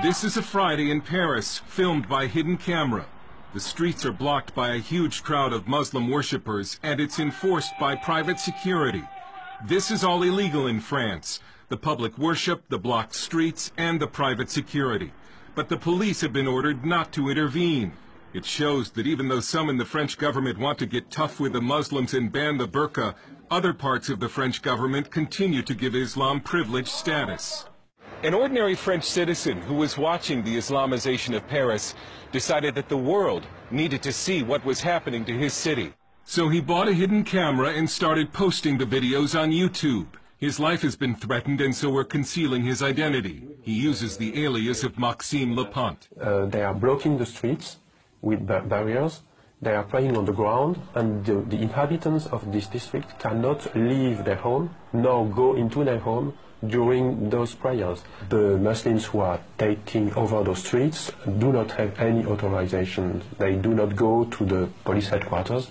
This is a Friday in Paris, filmed by hidden camera. The streets are blocked by a huge crowd of Muslim worshippers, and it's enforced by private security. This is all illegal in France: the public worship, the blocked streets, and the private security. But the police have been ordered not to intervene. It shows that even though some in the French government want to get tough with the Muslims and ban the burqa, other parts of the French government continue to give Islam privileged status. An ordinary French citizen who was watching the Islamization of Paris decided that the world needed to see what was happening to his city. So he bought a hidden camera and started posting the videos on YouTube. His life has been threatened, and so we're concealing his identity. He uses the alias of Maxime Lepant. They are blocking the streets with barriers. They are praying on the ground, and the inhabitants of this district cannot leave their home nor go into their home during those prayers. The Muslims who are taking over those streets do not have any authorization. They do not go to the police headquarters,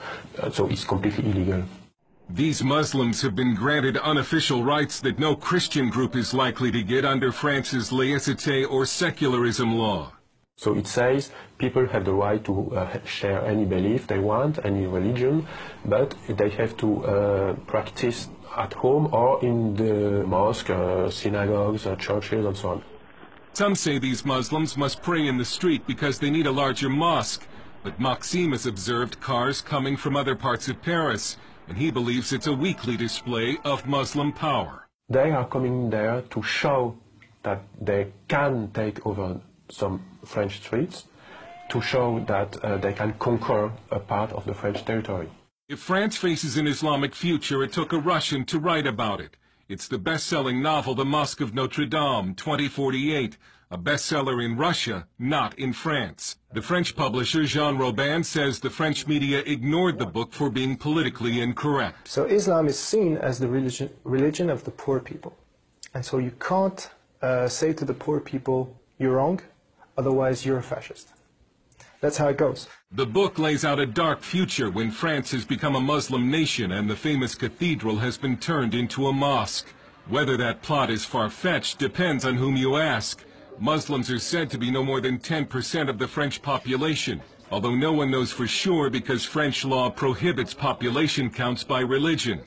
so it's completely illegal. These Muslims have been granted unofficial rights that no Christian group is likely to get under France's laïcité or secularism law. So it says people have the right to share any belief they want, any religion, but they have to practice at home or in the mosque, synagogues, churches, and so on. Some say these Muslims must pray in the street because they need a larger mosque, but Maxime has observed cars coming from other parts of Paris, and he believes it's a weekly display of Muslim power. They are coming there to show that they can take over some French streets, to show that they can conquer a part of the French territory. If France faces an Islamic future, it took a Russian to write about it. It's the best-selling novel The Mosque of Notre Dame, 2048, a bestseller in Russia, not in France. The French publisher Jean Robin says the French media ignored the book for being politically incorrect. So Islam is seen as the religion of the poor people. And so you can't say to the poor people, you're wrong, otherwise you're a fascist. That's how it goes. The book lays out a dark future when France has become a Muslim nation and the famous cathedral has been turned into a mosque. Whether that plot is far-fetched depends on whom you ask. Muslims are said to be no more than 10% of the French population, although no one knows for sure because French law prohibits population counts by religion.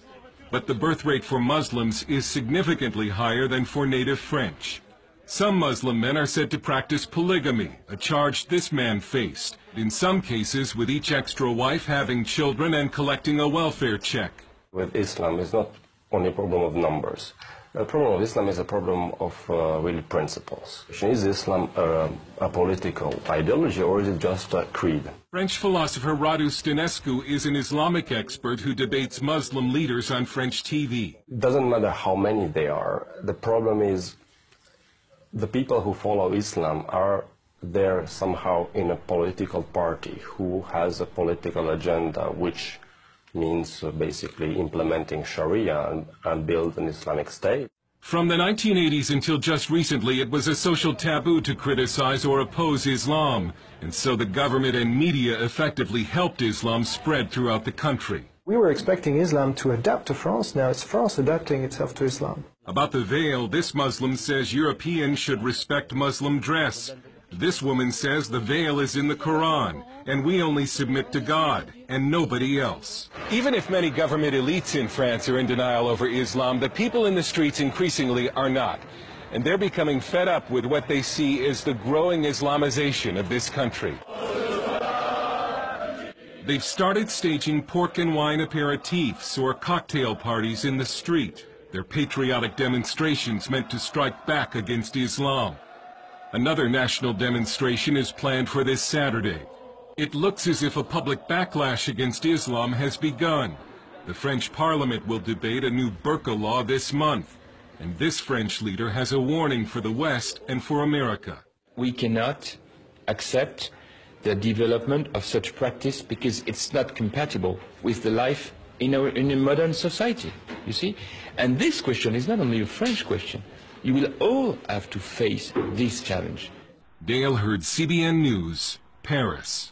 But the birth rate for Muslims is significantly higher than for native French. Some Muslim men are said to practice polygamy, a charge this man faced, in some cases with each extra wife having children and collecting a welfare check. With Islam, it's not only a problem of numbers. The problem of Islam is a problem of really principles. Is Islam a political ideology, or is it just a creed? French philosopher Radu Stănescu is an Islamic expert who debates Muslim leaders on French TV. It doesn't matter how many they are. The problem is the people who follow Islam are there somehow in a political party who has a political agenda, which means basically implementing Sharia and build an Islamic state. From the 1980s until just recently, it was a social taboo to criticize or oppose Islam, and so the government and media effectively helped Islam spread throughout the country. We were expecting Islam to adapt to France. Now it's France adapting itself to Islam. About the veil, this Muslim says Europeans should respect Muslim dress. This woman says the veil is in the Quran, and we only submit to God and nobody else. Even if many government elites in France are in denial over Islam, the people in the streets increasingly are not. And they're becoming fed up with what they see as the growing Islamization of this country. They've started staging pork and wine aperitifs or cocktail parties in the street. They're patriotic demonstrations meant to strike back against Islam. Another national demonstration is planned for this Saturday. It looks as if a public backlash against Islam has begun. The French Parliament will debate a new burqa law this month. And this French leader has a warning for the West and for America. We cannot accept the development of such practice because it's not compatible with the life in a modern society, you see? And this question is not only a French question. You will all have to face this challenge. Dale Hurd, CBN News, Paris.